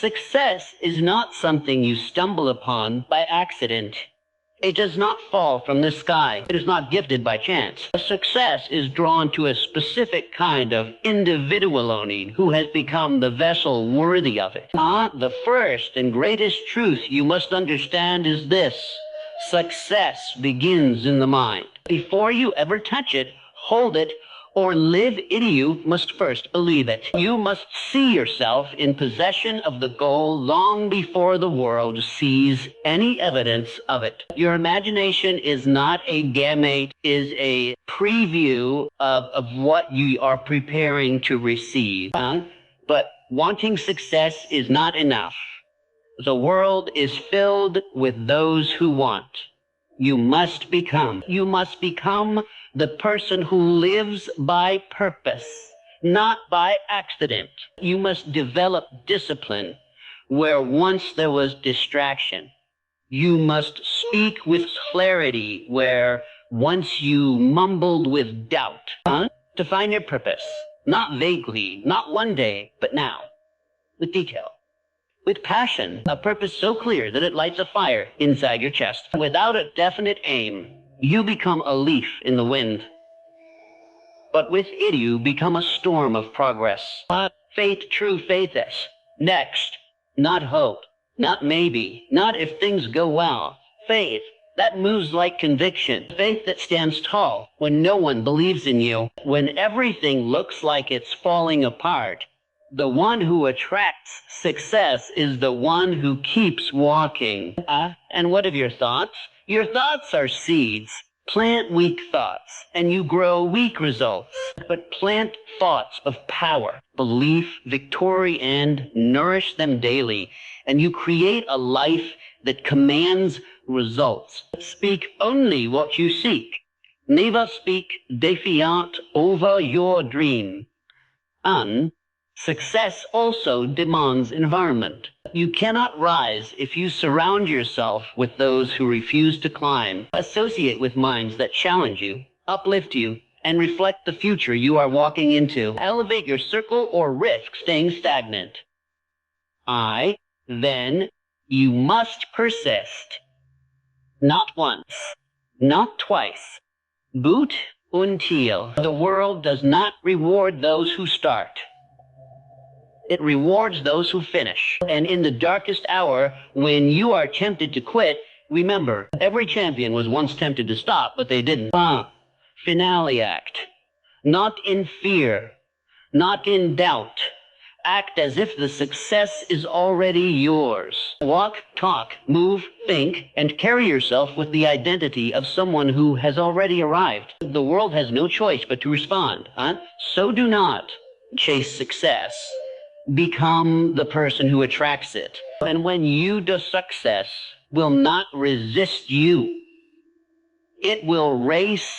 Success is not something you stumble upon by accident. It does not fall from the sky. It is not gifted by chance. Success is drawn to a specific kind of individual only who has become the vessel worthy of it. The first and greatest truth you must understand is this: success begins in the mind. Before you ever touch it, hold it, or live in, you must first believe it. You must see yourself in possession of the goal long before the world sees any evidence of it. Your imagination is not a gamete, is a preview of what you are preparing to receive. But wanting success is not enough. The world is filled with those who want. You must become the person who lives by purpose, not by accident. You must develop discipline where once there was distraction. You must speak with clarity where once you mumbled with doubt. Define your purpose, not vaguely, not one day, but now, with detail. With passion, a purpose so clear that it lights a fire inside your chest. Without a definite aim, you become a leaf in the wind. But with it, you become a storm of progress. Faith, true faith is. Next, not hope, not maybe, not if things go well. Faith that moves like conviction. Faith that stands tall when no one believes in you. When everything looks like it's falling apart, the one who attracts success is the one who keeps walking. And what of your thoughts? Your thoughts are seeds. Plant weak thoughts, and you grow weak results. But plant thoughts of power, belief, victory, and nourish them daily, and you create a life that commands results. Speak only what you seek. Never speak defiant over your dream. Success also demands environment. You cannot rise if you surround yourself with those who refuse to climb. Associate with minds that challenge you, uplift you, and reflect the future you are walking into. Elevate your circle or risk staying stagnant. Then you must persist. Not once, not twice. Boot until. The world does not reward those who start. It rewards those who finish. And in the darkest hour, when you are tempted to quit, remember, every champion was once tempted to stop, but they didn't. Finale act. Not in fear, not in doubt. Act as if the success is already yours. Walk, talk, move, think, and carry yourself with the identity of someone who has already arrived. The world has no choice but to respond. So do not chase success. Become the person who attracts it. And when you do, success will not resist you. It will race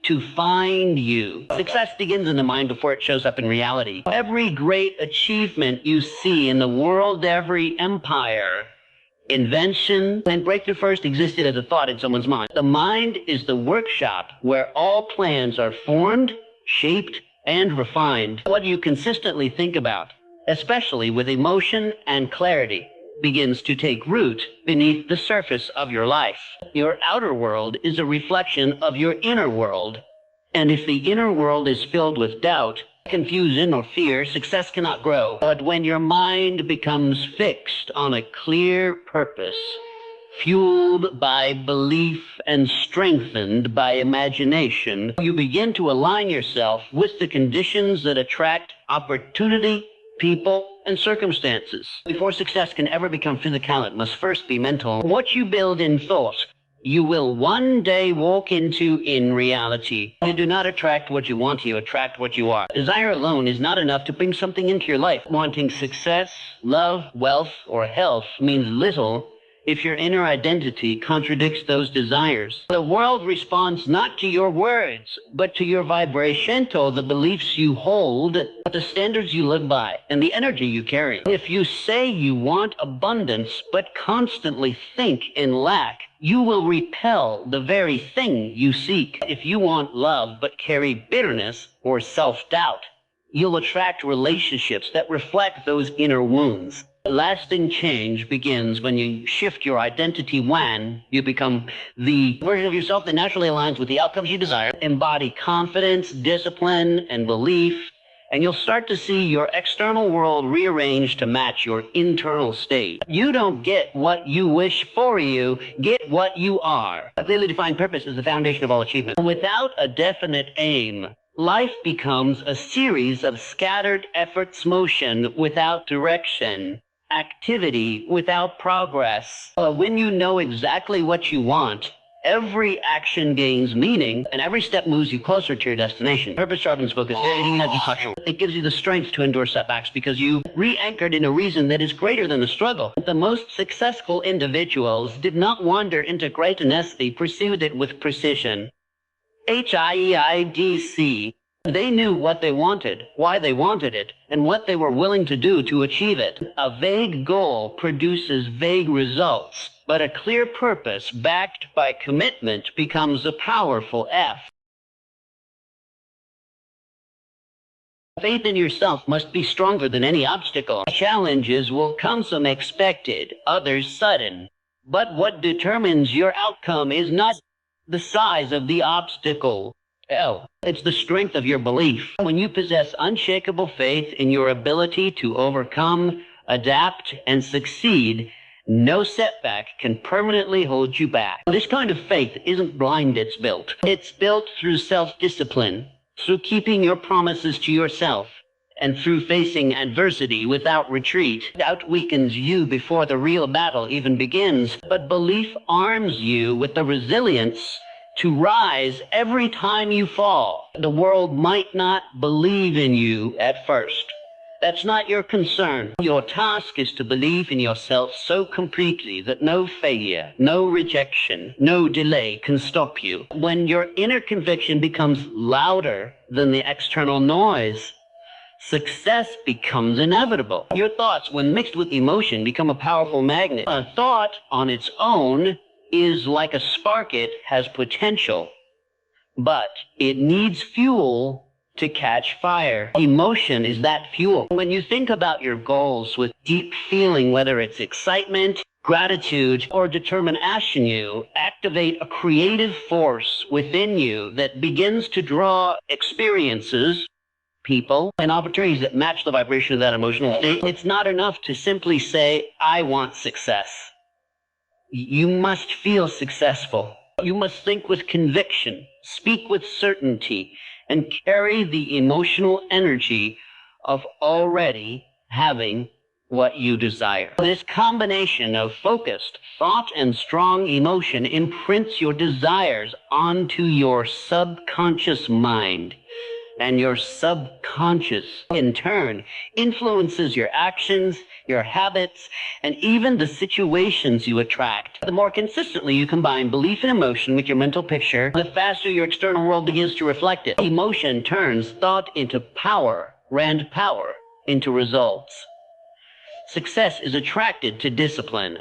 to find you. Success begins in the mind before it shows up in reality. Every great achievement you see in the world, every empire, invention, and breakthrough first existed as a thought in someone's mind. The mind is the workshop where all plans are formed, shaped, and refined. What you consistently think about, especially with emotion and clarity, begins to take root beneath the surface of your life. Your outer world is a reflection of your inner world. And if the inner world is filled with doubt, confusion, or fear, success cannot grow. But when your mind becomes fixed on a clear purpose, fueled by belief and strengthened by imagination, you begin to align yourself with the conditions that attract opportunity, people, and circumstances. Before success can ever become physical, it must first be mental. What you build in thought, you will one day walk into in reality. You do not attract what you want, you attract what you are. Desire alone is not enough to bring something into your life. Wanting success, love, wealth, or health means little if your inner identity contradicts those desires. The world responds not to your words, but to your vibration, to the beliefs you hold, the standards you live by, and the energy you carry. If you say you want abundance, but constantly think in lack, you will repel the very thing you seek. If you want love, but carry bitterness or self-doubt, you'll attract relationships that reflect those inner wounds. Lasting change begins when you shift your identity when you become the version of yourself that naturally aligns with the outcomes you desire. Embody confidence, discipline, and belief, and you'll start to see your external world rearranged to match your internal state. You don't get what you wish for you, get what you are. A clearly defined purpose is the foundation of all achievement. Without a definite aim, life becomes a series of scattered efforts, motion without direction, activity without progress. When you know exactly what you want, every action gains meaning, and every step moves you closer to your destination. Purpose sharpens focus. It gives you the strength to endure setbacks because you re-anchored in a reason that is greater than the struggle. The most successful individuals did not wander into greatness, they pursued it with precision. HIEIDC. They knew what they wanted, why they wanted it, and what they were willing to do to achieve it. A vague goal produces vague results, but a clear purpose backed by commitment becomes a powerful F. Faith in yourself must be stronger than any obstacle. Challenges will come some expected, others sudden. But what determines your outcome is not the size of the obstacle. It's the strength of your belief. When you possess unshakable faith in your ability to overcome, adapt, and succeed, no setback can permanently hold you back. This kind of faith isn't blind, it's built. It's built through self-discipline, through keeping your promises to yourself, and through facing adversity without retreat. Doubt weakens you before the real battle even begins, but belief arms you with the resilience to rise every time you fall. The world might not believe in you at first. That's not your concern. Your task is to believe in yourself so completely that no failure, no rejection, no delay can stop you. When your inner conviction becomes louder than the external noise, success becomes inevitable. Your thoughts, when mixed with emotion, become a powerful magnet. A thought on its own is like a spark. It has potential, but it needs fuel to catch fire. Emotion is that fuel. When you think about your goals with deep feeling, whether it's excitement, gratitude, or determination, you activate a creative force within you that begins to draw experiences, people, and opportunities that match the vibration of that emotional state. It's not enough to simply say, I want success. You must feel successful. You must think with conviction, speak with certainty, and carry the emotional energy of already having what you desire. This combination of focused thought and strong emotion imprints your desires onto your subconscious mind. And your subconscious, in turn, influences your actions, your habits, and even the situations you attract. The more consistently you combine belief and emotion with your mental picture, the faster your external world begins to reflect it. Emotion turns thought into power, and power into results. Success is attracted to discipline,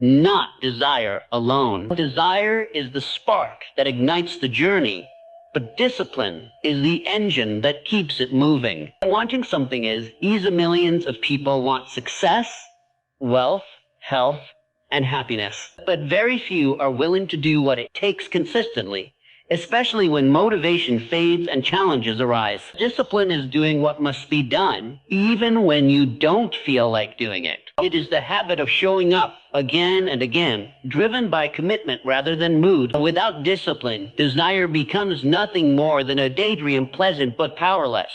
not desire alone. Desire is the spark that ignites the journey, but discipline is the engine that keeps it moving. Wanting something is easy. Millions of people want success, wealth, health, and happiness. But very few are willing to do what it takes consistently, especially when motivation fades and challenges arise. Discipline is doing what must be done, even when you don't feel like doing it. It is the habit of showing up again and again, driven by commitment rather than mood. Without discipline, desire becomes nothing more than a daydream, pleasant but powerless.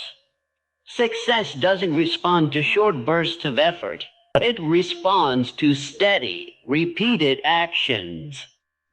Success doesn't respond to short bursts of effort. It responds to steady, repeated actions.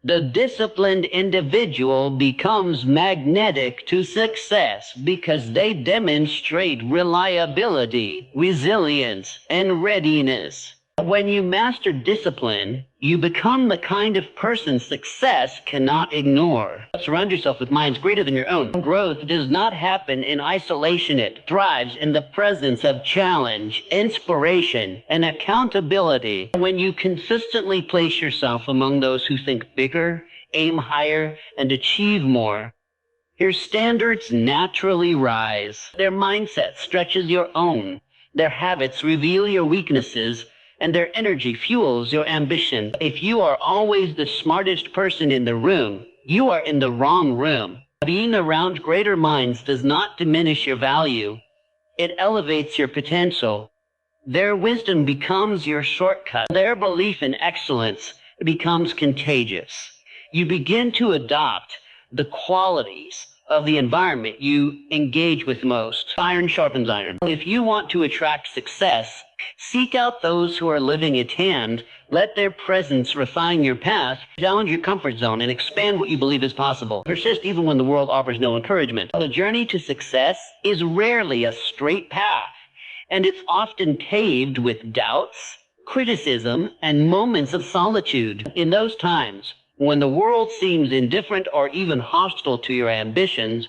The disciplined individual becomes magnetic to success because they demonstrate reliability, resilience, and readiness. When you master discipline, you become the kind of person success cannot ignore. Surround yourself with minds greater than your own. Growth does not happen in isolation. It thrives in the presence of challenge, inspiration, and accountability. When you consistently place yourself among those who think bigger, aim higher, and achieve more, your standards naturally rise. Their mindset stretches your own. Their habits reveal your weaknesses, and their energy fuels your ambition. If you are always the smartest person in the room, you are in the wrong room. Being around greater minds does not diminish your value. It elevates your potential. Their wisdom becomes your shortcut. Their belief in excellence becomes contagious. You begin to adopt the qualities of the environment you engage with most. Iron sharpens iron. If you want to attract success, seek out those who are living at hand. Let their presence refine your path, challenge your comfort zone, and expand what you believe is possible. Persist even when the world offers no encouragement. The journey to success is rarely a straight path, and it's often paved with doubts, criticism, and moments of solitude. In those times, when the world seems indifferent or even hostile to your ambitions,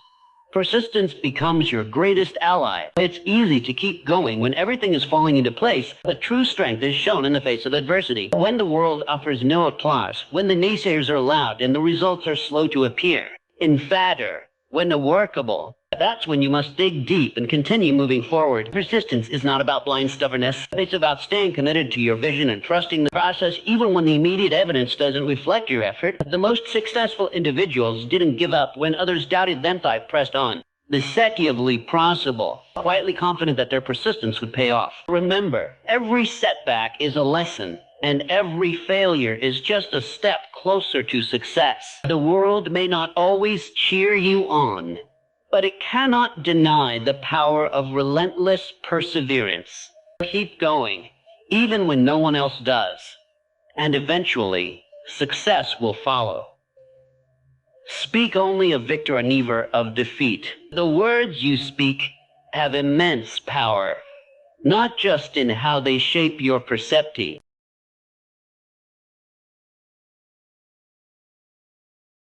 persistence becomes your greatest ally. It's easy to keep going when everything is falling into place, but true strength is shown in the face of adversity. When the world offers no applause, when the naysayers are loud and the results are slow to appear. In fatter, when the workable, that's when you must dig deep and continue moving forward. Persistence is not about blind stubbornness. It's about staying committed to your vision and trusting the process even when the immediate evidence doesn't reflect your effort. The most successful individuals didn't give up when others doubted them. They pressed on. Deceptively possible, quietly confident that their persistence would pay off. Remember, every setback is a lesson, and every failure is just a step closer to success. The world may not always cheer you on, but it cannot deny the power of relentless perseverance. Keep going, even when no one else does, and eventually, success will follow. Speak only of victory, never of defeat. The words you speak have immense power, not just in how they shape your perception,